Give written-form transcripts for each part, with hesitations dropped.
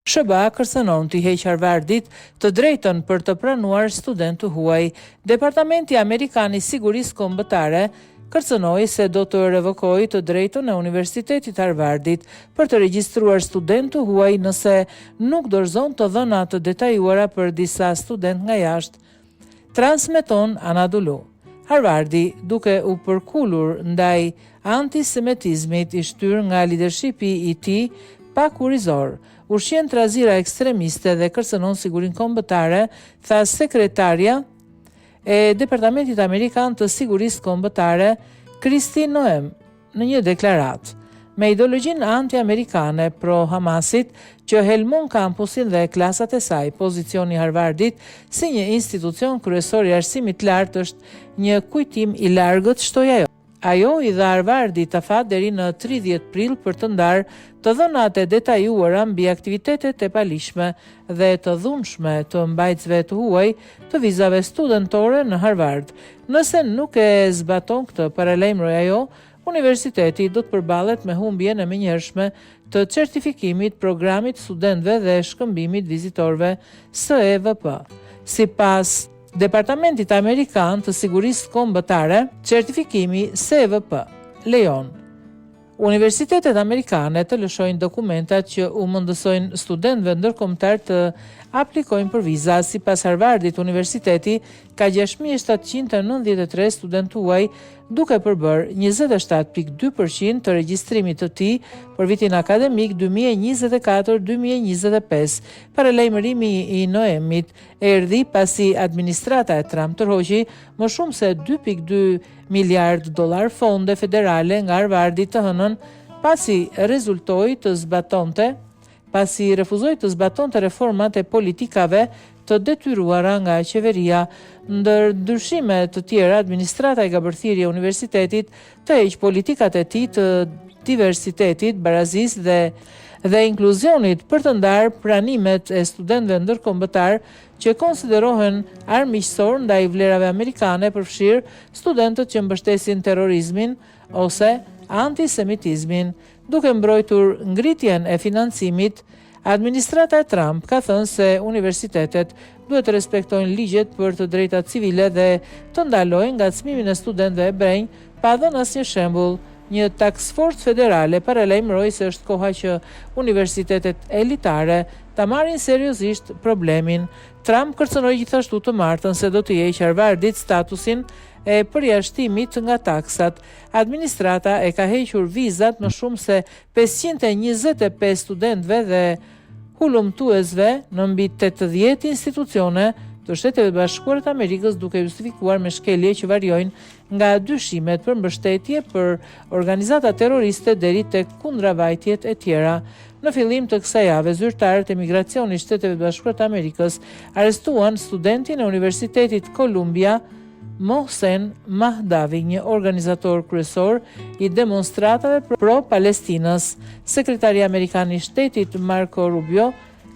SBA kërcënon t'i heqë Harvardit të drejtën për të pranuar student të huaj. Departamenti Amerikan i Sigurisë Kombëtare kërcënoi se do të revokojë të drejtën e Universitetit Harvardit për të regjistruar student të huaj nëse nuk dorëzon të dhëna të detajuara për disa student nga jashtë. Transmeton Anadolu. Harvardi, duke u përkullur ndaj antisemitizmit i shtyr nga leadershipi i tij pa kurrizor, ushqen trazira ekstremiste dhe kërcënon sigurinë kombëtare, tha sekretarja e Departamentit Amerikan të Sigurisë Kombëtare, Kristi Noem, në një deklaratë. Me ideologjinë anti-amerikane pro-Hamasit që helmon kampusin dhe klasat e saj, pozicioni Harvardit si një institucion kryesor i arsimit lartë është një kujtim i largët, shtoi ajo. Ajo i dha Harvardit afat deri në 30 prill për të ndarë të dhënat e detajuara mbi aktivitetet e palishme dhe të dhunshme të mbajtësve të huaj të vizave studentore në Harvard. Nëse nuk e zbaton këtë, paralajmëroi ajo, universiteti do të përballet me humbjen e menjëhershme të certifikimit, programit studentëve dhe shkëmbimit vizitorëve SEVP. Sipas Departamentit Amerikan të Sigurisë Kombëtare, certifikimi SEVP lejon universitetet amerikane të lëshojnë dokumentat që u mundësojnë studentëve ndërkombëtar të aplikojnë për viza. Sipas Harvardit, universiteti ka 6.793 studentë huaj, duke përbërë 27.2% të regjistrimit të tij për vitin akademik 2024-2025. Paralajmërimi i Noemit erdhi pasi administrata e Trump tërhoqi më shumë se $2.2 miliard fonde federale nga Harvardi të hënën pasi refuzoi të zbatonte reformat e politikave të detyruara nga qeveria. Ndër ndryshime të tjera, administrata e ka bërthirë universitetit të heqë politikat e tij të diversitetit, barazisë dhe inkluzionit për të ndarë pranimet e studentëve ndërkombëtar që konsiderohen armiqësor ndaj vlerave amerikane, përfshirë studentët që mbështesin terrorizmin ose antisemitizmin. Duke mbrojtur ngritjen e financimit, administrata e Trump ka thënë se universitetet duhet të respektojnë ligjet për të drejtat civile dhe të ndalojnë ngacmimin e studentëve hebrejë, pa dhënë asnjë shembull. Një task force federale paralajmëroi se është koha që universitetet elitare ta marrin seriozisht problemin. Trump kërcënoi gjithashtu të martën se do të heqë Harvardit statusin e përjashtimit nga taksat. Administrata e ka hequr vizat më shumë se 525 studentëve dhe hulumtuesve në mbi 80 institucione të Shteteve Bashkuara të Amerikës, duke justifikuar me shkelje që variojnë nga dyshimet për mbështetje për organizata terroriste deri tek kundravajtjet e tjera. Në fillim të kësaj jave, zyrtarët e migracionit Shteteve Bashkuara të Amerikës arrestuan studentin e Universitetit Columbia, Mohsen Mahdavi, një organizator kryesor i demonstratave pro-Palestinës. Sekretari amerikan i shtetit Marco Rubio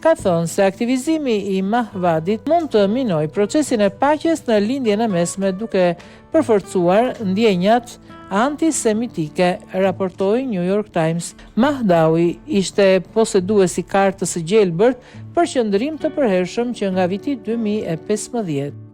ka thënë se aktivizimi i Mahvadit mund të minoj procesin e paqes në lindjen e mesme, duke përforcuar ndjenjat antisemitike, raportoi New York Times. Mahdawi ishte poseduesi kartës së gjelbërt për qëndrim të përhershëm që nga viti 2015.